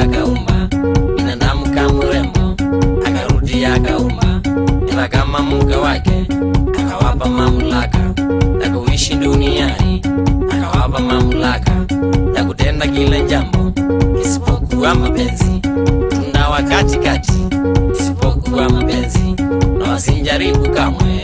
akaumba binadamu kama mrembo, akarudi akaumba ila kama mke wake, akawapa mamlaka ya kuishi duniani, akawapa mamlaka ya kutenda kila jambo isipokuwa mapenzi. Tunda wakati kati isipokuwa mapenzi, na wasinjaribu kamwe.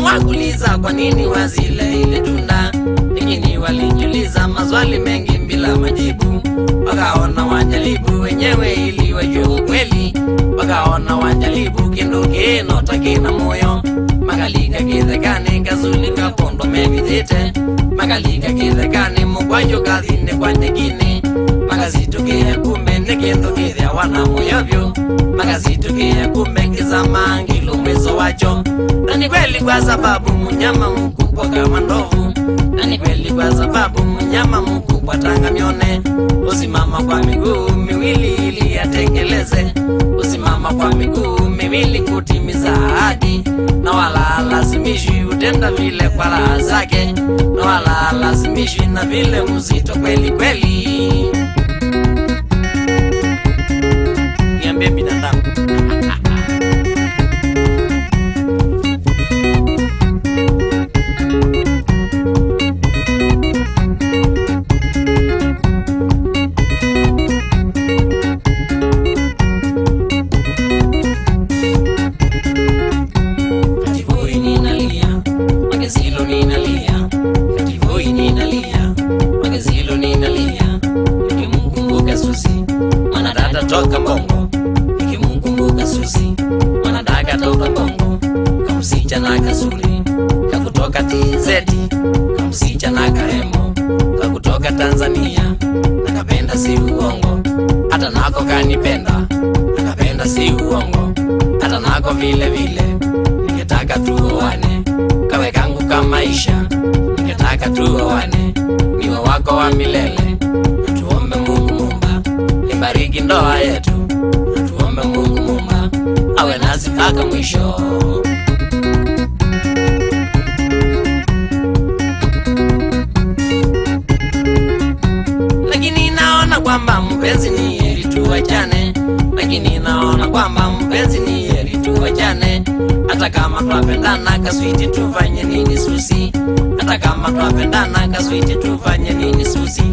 Wakuliza kwa nini wazile ile tunda, lakini walijiuliza maswali mengi bila majibu. Wakaona wajaribu wenyewe ili wajue kweli, wakaona wajaribu kinduke nota kina moyo. Magalika kithekane kazulika pondo mebithite, magalika kithekane mugwajo kathine kwa nyingine. Magazitukia kumbe nekindu kithia wana moyovyo, magazitukia kumbe kizama ngilo mwezo wacho. Na ni kweli kwa sababu mnyama mkubwa kama ndovu, na ni kweli kwa sababu mnyama mkubwa tanga mione. Usimama kwa miguu miwili ili atekeleze, usimama kwa miguu miwili kutimiza ahadi. Na wala lazimishwi utenda vile kwa raha zake, na wala lazimishwi na vile mzito kweli kweli. Niambie binadamu toka bongo, nikimkumbuka Susi mwanadaka toka bongo, kamsichana kazuri kakutoka TZ, kamsichana karembo kakutoka Tanzania. Nakapenda si uongo, hata nako kanipenda, nakapenda si uongo, hata nako vile vile. Ningetaka tuoane, kawe kangu kama maisha, ningetaka tuoane, niwe wako wa milele. Tuombe Mungu Muumba bariki ndoa yetu, tuombe Mungu Muumba awe nasi mpaka mwisho. Lakini naona kwamba mpenzi ni heri tuachane, lakini naona kwamba mpenzi ni heri tuachane. Hata kama twapendana kaswiti tufanye nini Susi, hata kama twapendana kaswiti tufanye nini Susi.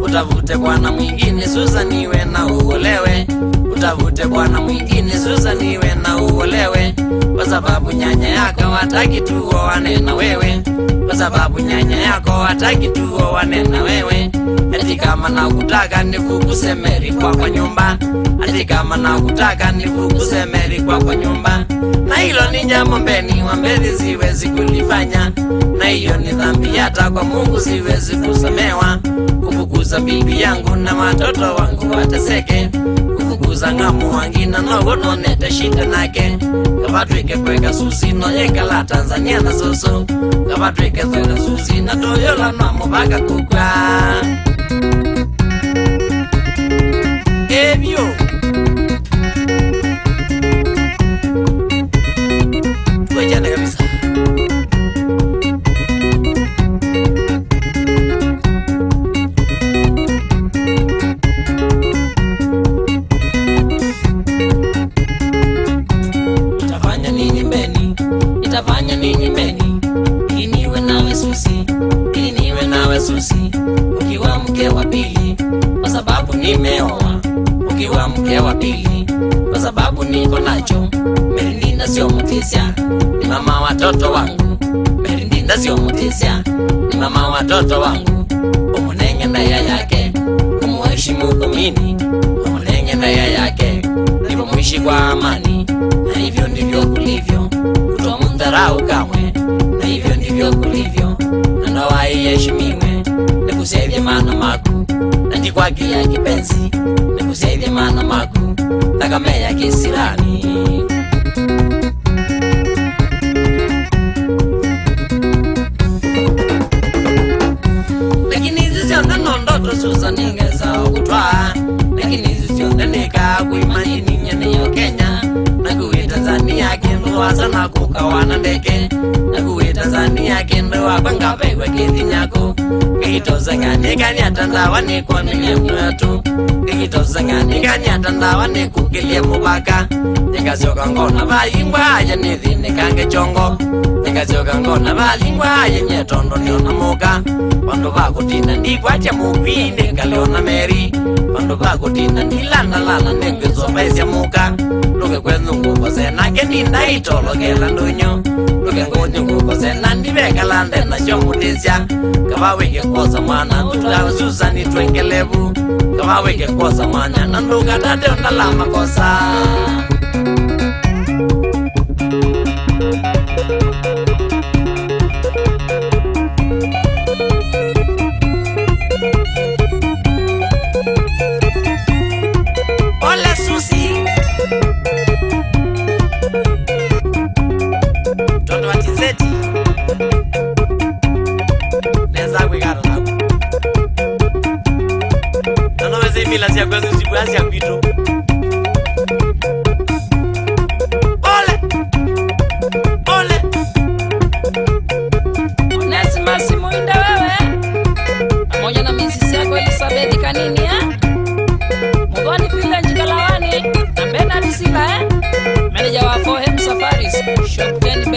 Utavute bwana mwingine Susan niwe na uolewe, utavute bwana mwingine Susan niwe na uolewe. Kwa sababu nyanya yako hataki tuoane na wewe, kwa sababu nyanya yako hataki tuoane na wewe. Ati kama nakutaka nifukuse Mary kwa nyumba, ati kama nakutaka nifukuse Mary kwa nyumba. Na hilo ni jambo mbeni wa mbele siwezi kulifanya, na hiyo ni dhambi hata kwa Mungu siwezi kusamewa. Kufukuza bibi yangu na watoto wangu wateseke, kufukuza ngamu wangina nogo nonete shite nake. Kabatwike kweka Susi no yekala Tanzania na soso, kabatwike kweka Susi na toyola na mubaka kukwa. Ebyo tuwejane kabisa. Nitafanya nini mbeni ili niwe nawe Susi, ili niwe nawe Susi. Ukiwa mke wa pili kwa sababu nimeoa, ukiwa mke wa pili kwa sababu niko nacho. Merindinda sio Mutisia, ni mama watoto wangu. Merindinda sio Mutisia, ni mama watoto wangu. Umunenge ndaya yake, umuheshimu kumini. Umunenge ndaya yake, ndipo muishi kwa amani. Na hivyo ndivyo kulivyo, kutomdharau kamwe. Na hivyo ndivyo kulivyo, na ndoa iheshimiwe. Nikusevye mana maku, na ndikwaki ya kipenzi. Nikusevye mana maku, takame ya kisirani. Lakini hizi sio ndoto Susan ningeza kutwaa, lakini hizi sio ndeka kuimani nyene yo Kenya. Na kuwe Tanzania kindu wasa na kukawana ndeke, na kuwe ni akendo wabanga bewe kithinyako gitozangani kanya tandawa ni kwa mnyatu gitozangani kanya tandawa ni kukilia mubaka nikazoka ngona bayingwa ya nithini kange chongo nikazoka ngona balingwa ya nyetondo niona muka bandu bakutina ndikwacha mupinde ngaliona meri bandu bakutina ndilana lala ningizobesya muka luke kwenzungu kosena keninda itologela ndunyo luke ngonyo kosena ndibekalande na chomudisya kabaweke kosa mwana tutawe susani twengelevu kabaweke kosa mwana nanduka tate ondalama kosa Ole Susi Toto atizeti Neza kwegara nako Nano weze imila siya kwezu usiku ya siya kwito Ole Ole Onesima Simuinde wewe pamoja na misisi yako Elizabeth Kanini Mugoni Pile Njikalawani na Bernard Sila Manager wa 4M Safaris Shop 10